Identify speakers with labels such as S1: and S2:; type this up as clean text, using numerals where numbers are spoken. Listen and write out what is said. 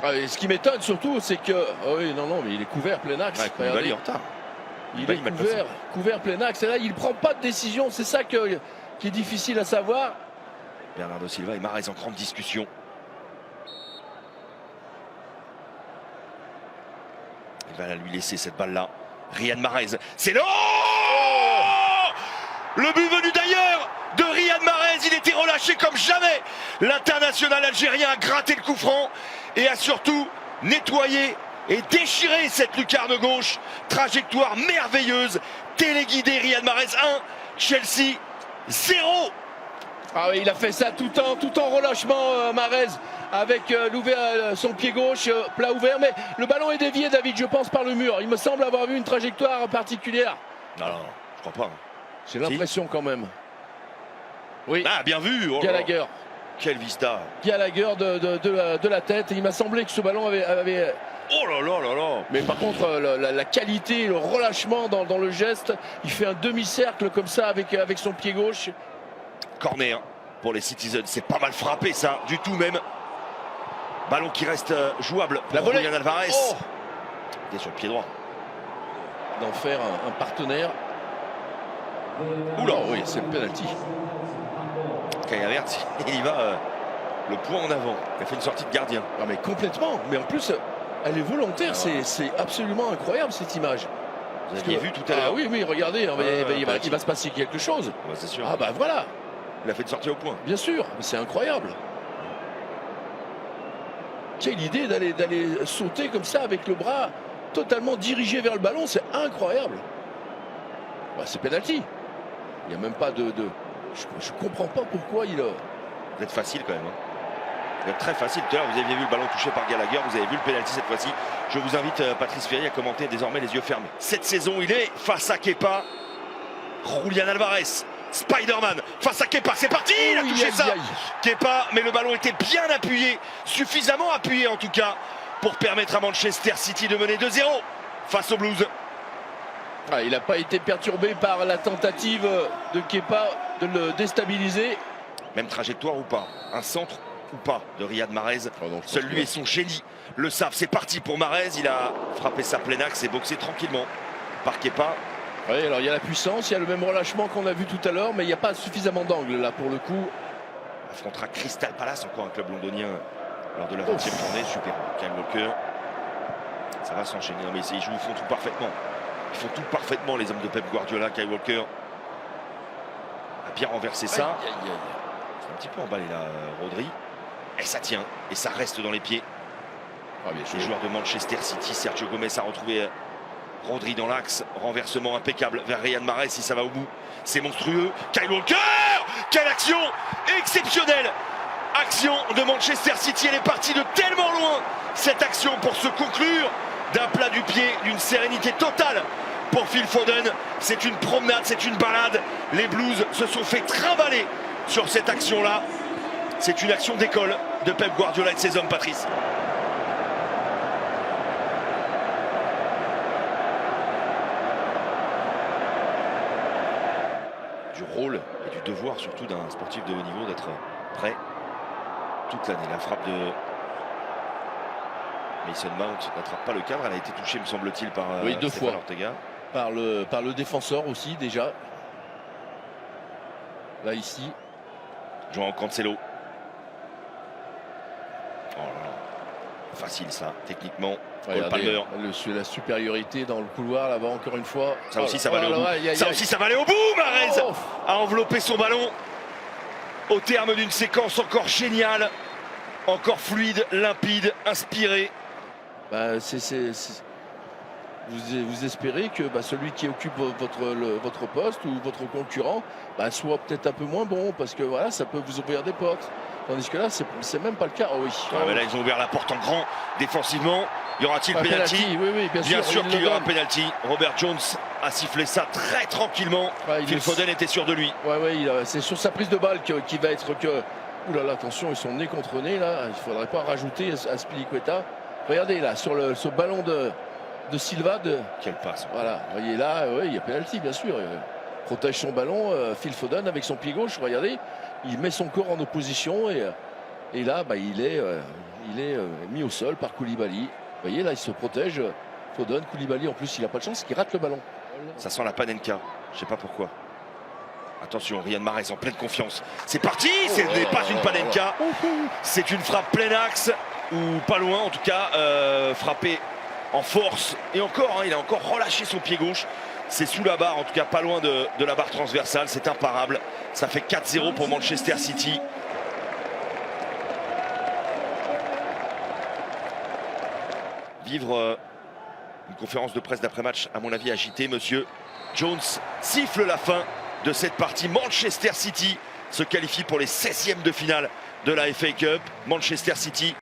S1: Ah, et ce qui m'étonne surtout, c'est que... Oh oui, non, mais il est couvert plein axe.
S2: Ouais, Koulibaly en retard.
S1: Il est couvert plein axe. Et là, il ne prend pas de décision. C'est ça qui est difficile à savoir.
S2: Bernardo Silva et Mahrez en grande discussion. Il va lui laisser cette balle-là. Riyad Mahrez. C'est le... Oh, le but venu d'ailleurs de Riyad Mahrez. Il était relâché comme jamais. L'international algérien a gratté le coup franc et a surtout nettoyé et déchiré cette lucarne gauche. Trajectoire merveilleuse. Téléguidé Riyad Mahrez 1, Chelsea 0.
S1: Ah oui, il a fait ça tout en relâchement, Mahrez, avec son pied gauche, plat ouvert. Mais le ballon est dévié, David, je pense, par le mur. Il me semble avoir vu une trajectoire particulière.
S2: Non, je crois pas.
S1: J'ai l'impression quand même. Oui.
S2: Ah, bien vu. Oh,
S1: Gallagher.
S2: Quel vista.
S1: Gallagher de la tête. Et il m'a semblé que ce ballon avait...
S2: Oh là là là là.
S1: Mais par contre, la qualité, le relâchement dans le geste, il fait un demi-cercle comme ça avec son pied gauche.
S2: Corner pour les Citizens, c'est pas mal frappé ça, du tout même. Ballon qui reste jouable pour Julian Alvarez.
S1: Oh,
S2: il est sur le pied droit.
S1: D'en faire un partenaire.
S2: Oula,
S1: oui, c'est le penalty.
S2: Kai Havertz, il y va le point en avant. Il a fait une sortie de gardien.
S1: Ah mais complètement, mais en plus, elle est volontaire, c'est absolument incroyable cette image.
S2: Vous aviez vu tout à l'heure.
S1: Ah oui, regardez, il va se passer quelque chose.
S2: Ouais, c'est sûr.
S1: Ah bah voilà.
S2: Il a fait une sortie au point.
S1: Bien sûr, c'est incroyable. Quelle idée d'aller sauter comme ça avec le bras totalement dirigé vers le ballon, c'est incroyable. Bah, c'est penalty. Il n'y a même pas de... Je comprends pas pourquoi il...
S2: Vous êtes facile quand même. Vous êtes très facile. Tout à l'heure, vous aviez vu le ballon touché par Gallagher. Vous avez vu le penalty cette fois-ci. Je vous invite, Patrice Ferry, à commenter désormais les yeux fermés. Cette saison, il est face à Kepa. Julian Alvarez. Spider-Man face à Kepa, c'est parti, il a touché ça. Kepa, mais le ballon était bien appuyé, suffisamment appuyé en tout cas, pour permettre à Manchester City de mener 2-0 face aux Blues.
S1: Ah, il n'a pas été perturbé par la tentative de Kepa de le déstabiliser.
S2: Même trajectoire ou pas, un centre ou pas de Riyad Mahrez.
S1: Oh non,
S2: seul lui et son génie le savent. C'est parti pour Mahrez, il a frappé sa plein axe et boxé tranquillement par Kepa.
S1: Oui, alors il y a la puissance, il y a le même relâchement qu'on a vu tout à l'heure, mais il n'y a pas suffisamment d'angle là pour le coup.
S2: Affrontera Crystal Palace, encore un club londonien lors de la 20e journée. Super, Kyle Walker. Ça va s'enchaîner, mais ils font tout parfaitement. Ils font tout parfaitement, les hommes de Pep Guardiola. Kyle Walker a bien renversé ça. C'est un petit peu emballé là, Rodri. Et ça tient, et ça reste dans les pieds. Le joueur de Manchester City, Sergio Gomez, a retrouvé Rodri dans l'axe, renversement impeccable vers Riyad Mahrez, si ça va au bout, c'est monstrueux. Kyle Walker, quelle action exceptionnelle. Action de Manchester City, elle est partie de tellement loin, cette action, pour se conclure d'un plat du pied, d'une sérénité totale pour Phil Foden. C'est une promenade, c'est une balade. Les Blues se sont fait trimballer sur cette action-là. C'est une action d'école de Pep Guardiola et de ses hommes, Patrice. Du rôle et du devoir surtout d'un sportif de haut niveau d'être prêt toute l'année. La frappe de Mason Mount n'attrape pas le cadre, elle a été touchée, me semble-t-il, par
S1: deux fois
S2: Ortega.
S1: Par le défenseur aussi déjà. Là ici.
S2: João Cancelo. Oh là là. Facile ça, techniquement.
S1: Regardez, la supériorité dans le couloir là-bas encore une fois.
S2: Ça aussi ça va aller au bout. Ça aussi ça va aller au bout. Mahrez a enveloppé son ballon au terme d'une séquence encore géniale, encore fluide, limpide, inspirée.
S1: Bah, vous espérez que celui qui occupe votre poste ou votre concurrent soit peut-être un peu moins bon, parce que voilà, ça peut vous ouvrir des portes. Tandis que là, c'est même pas le cas. Oh oui.
S2: Mais là, ils ont ouvert la porte en grand défensivement. Y aura-t-il penalty?
S1: Oui,
S2: bien sûr qu'il y aura un penalty. Robert Jones a sifflé ça très tranquillement. Phil Foden était sûr de lui.
S1: C'est sur sa prise de balle qui va être que... Ouh là là, attention, ils sont nez contre nez là. Il ne faudrait pas rajouter à Spilicueta. Regardez là, sur ce ballon de Silva.
S2: Quelle passe.
S1: Voilà, vous voyez là, il y a penalty bien sûr. Protège son ballon, Phil Foden avec son pied gauche. Regardez, il met son corps en opposition et là, il Il est mis au sol par Koulibaly. Vous voyez, là, il se protège. Foden, Koulibaly, en plus, il n'a pas de chance, il rate le ballon.
S2: Ça sent la panenka. Je sais pas pourquoi. Attention, Riyad Mahrez en pleine confiance. C'est parti. Ce n'est pas une panenka. C'est une frappe plein axe. Ou pas loin, en tout cas. Frappé en force. Et encore, hein, il a encore relâché son pied gauche. C'est sous la barre, en tout cas pas loin de la barre transversale. C'est imparable. Ça fait 4-0 pour Manchester City. Vivre une conférence de presse d'après-match, à mon avis, agitée. Monsieur Jones siffle la fin de cette partie. Manchester City se qualifie pour les 16e de finale de la FA Cup. Manchester City